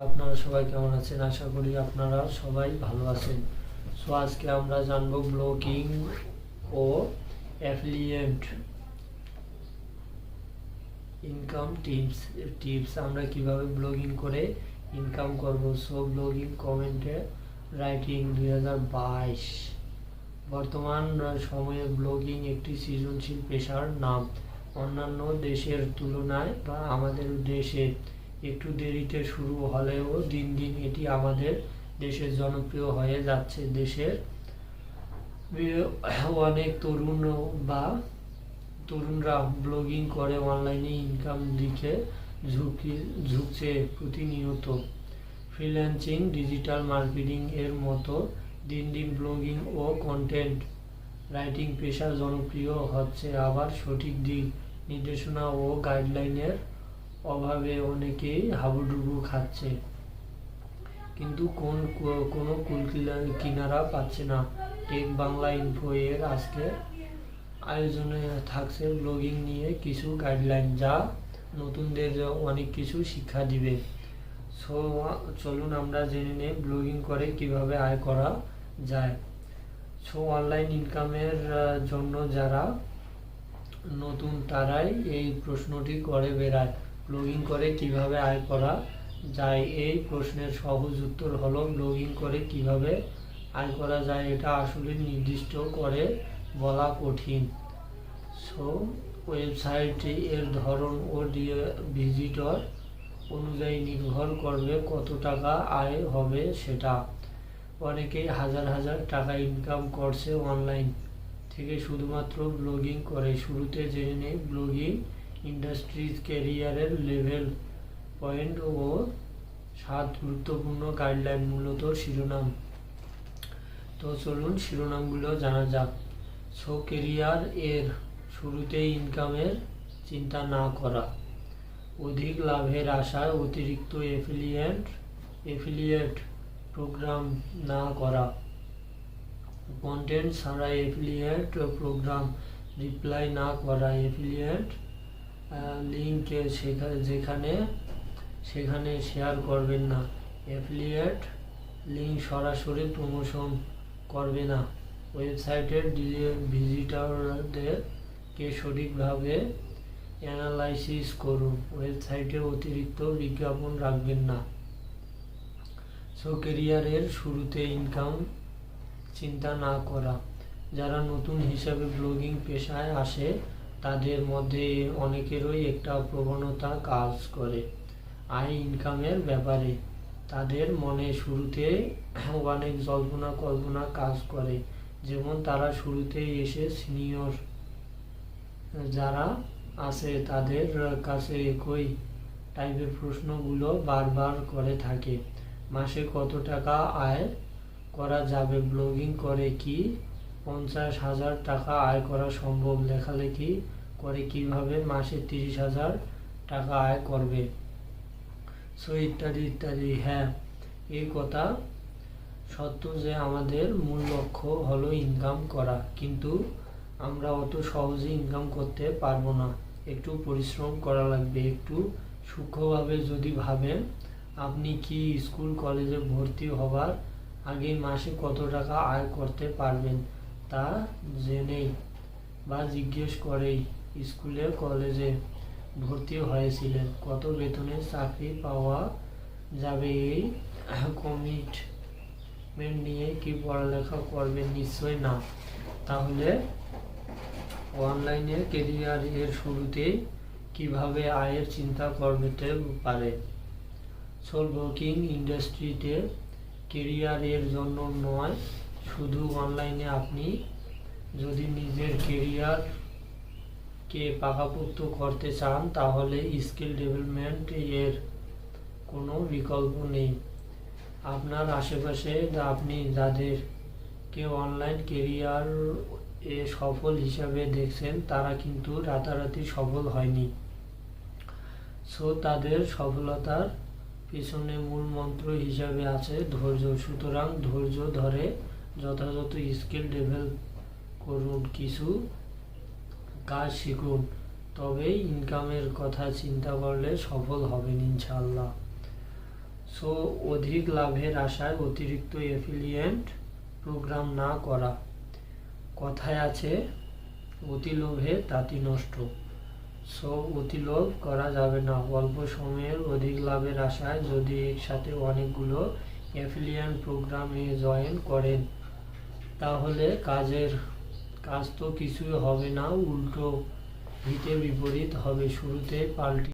আপনারা সবাই কেমন আছেন? আশা করি আপনারা সবাই ভালো আছেন। সো আজকে আমরা জানবো ব্লগিং ও অ্যাফিলিয়েট ইনকাম টিপস আমরা কিভাবে ব্লগিং করে ইনকাম করব। সো ব্লগিং কমেন্টে রাইটিং 2022 বর্তমান সময়ে ব্লগিং একটি সৃজনশীল পেশার নাম। অন্যান্য দেশের তুলনায় বা আমাদের দেশে একটু দেরিতে শুরু হলেও দিন দিন এটি আমাদের দেশে জনপ্রিয় হয়ে যাচ্ছে। দেশের অনেক তরুণরা ব্লগিং করে অনলাইনে ইনকাম দিকে ঝুঁকছে প্রতিনিয়ত। ফ্রিল্যান্সিং, ডিজিটাল মার্কেটিং এর মতো দিন দিন ব্লগিং ও কন্টেন্ট রাইটিং পেশা জনপ্রিয় হচ্ছে। আবার সঠিক দিক নির্দেশনা ও গাইডলাইনের অভাবে অনেকেই হাবুডুবু খাচ্ছে, কিন্তু কোনো কুল কিনারা পাচ্ছে না। টেক বাংলা ইনফো এর আজকে আয়োজনে থাকছে ব্লগিং নিয়ে কিছু গাইডলাইন, যা নতুনদের অনেক কিছু শিক্ষা দিবে। সো চলুন আমরা জেনে নেই ব্লগিং করে কিভাবে আয় করা যায়। সো অনলাইন ইনকামের জন্য যারা নতুন তারাই এই প্রশ্নটি করে বেড়ায়, ব্লগিং করে কিভাবে আয় করা যায়। এই প্রশ্নের সহজ উত্তর হলো ব্লগিং করে কিভাবে আয় করা যায় এটা আসলে নির্দিষ্ট করে বলা কঠিন। সো ওয়েবসাইট এর ধরন ও ভিজিটর অনুযায়ী নির্ভর করবে কত টাকা আয় হবে সেটা। অনেকেই হাজার হাজার টাকা ইনকাম করছে অনলাইন থেকে শুধুমাত্র ব্লগিং করে। শুরুতে জেনে নেই ব্লগিং ইন্ডাস্ট্রিজ ক্যারিয়ারের লেভেল পয়েন্ট ও 7 গুরুত্বপূর্ণ গাইডলাইন, মূলত শিরোনাম। তো চলুন শিরোনামগুলো জানা যাক। সো ক্যারিয়ার এর শুরুতেই ইনকামের চিন্তা না করা, অধিক লাভের আশায় অতিরিক্ত এফিলিয়েট প্রোগ্রাম না করা, কন্টেন্ট ছাড়া এফিলিয়েট প্রোগ্রাম রিপ্লাই না করা, এফিলিয়েট লিঙ্ক সেখানে শেয়ার করবেন না, এফিলিয়েট লিঙ্ক সরাসরি প্রমোশন করবে না, ওয়েবসাইটের ভিজিটরদেরকে সঠিকভাবে অ্যানালাইসিস করুন, ওয়েবসাইটে অতিরিক্ত বিজ্ঞাপন রাখবেন না। সো ক্যারিয়ারের শুরুতে ইনকাম চিন্তা না করা, যারা নতুন হিসাবে ব্লগিং পেশায় আসে তাদের মধ্যে অনেকেরই একটা প্রবণতা কাজ করে আয় ইনকামের ব্যাপারে। তাদের মনে শুরুতে অনেক জল্পনা কল্পনা কাজ করে, যেমন তারা শুরুতেই এসে সিনিয়র যারা আছে তাদের কাছে একই টাইপের প্রশ্নগুলো বারবার করে থাকে। মাসে কত টাকা আয় করা যাবে? ব্লগিং করে কি 50,000 টাকা আয় করা সম্ভব? লেখালেখি করে কিভাবে মাসে 30,000 টাকা আয় করবে? সো ইত্যাদি ইত্যাদি। হ্যাঁ, এই কথা সত্য যে আমাদের মূল লক্ষ্য হলো ইনকাম করা, কিন্তু আমরা অত সহজে ইনকাম করতে পারবো না। একটু পরিশ্রম করা লাগবে। একটু সূক্ষ্মভাবে যদি ভাবেন, আপনি কি স্কুল কলেজে ভর্তি হবার আগে মাসে কত টাকা আয় করতে পারবেন তা জেনেই বা জিজ্ঞেস করেই স্কুলে কলেজে ভর্তি হয়েছিলেন? কত বেতনে চাকরি পাওয়া যাবে এই কমিটমেন্ট নিয়ে কি পড়ালেখা করবেন? নিশ্চয় না। তাহলে অনলাইনে ক্যারিয়ার এর শুরুতে কিভাবে আয়ের চিন্তা করতে পারে? সো ব্লগিং ইন্ডাস্ট্রিতে ক্যারিয়ার এর জন্য নয়, শুধু অনলাইনে। আপনি যদি নিজের ক্যারিয়ারকে পাকাপোক্ত করতে চান তাহলে স্কিল ডেভেলপমেন্ট এর কোনো বিকল্প নেই। আপনার আশেপাশে আপনি যাদেরকে অনলাইন ক্যারিয়ার এ সফল হিসাবে দেখছেন তারা কিন্তু রাতারাতি সফল হয়নি। সো তাদের সফলতার পিছনে মূল মন্ত্র হিসাবে আছে ধৈর্য। সুতরাং ধৈর্য ধরে যথাযথ স্কিল ডেভেলপ করুন, কিছু কাজ শিখুন, তবেই ইনকামের কথা চিন্তা করলে সফল হবেন ইনশাআল্লাহ। সো অধিক লাভের আশায় অতিরিক্ত অ্যাফিলিয়েন্ট প্রোগ্রাম না করা। কথায় আছে অতি লোভে তাঁতি নষ্ট। সো অতি লোভ করা যাবে না। অল্প সময়ের অধিক লাভের আশায় যদি একসাথে অনেকগুলো অ্যাফিলিয়েন্ট প্রোগ্রামে জয়েন করেন তাহলে কাজ তো কিছুই হবে না, উল্টো হিতে বিপরীত হবে। শুরুতে পাল্টি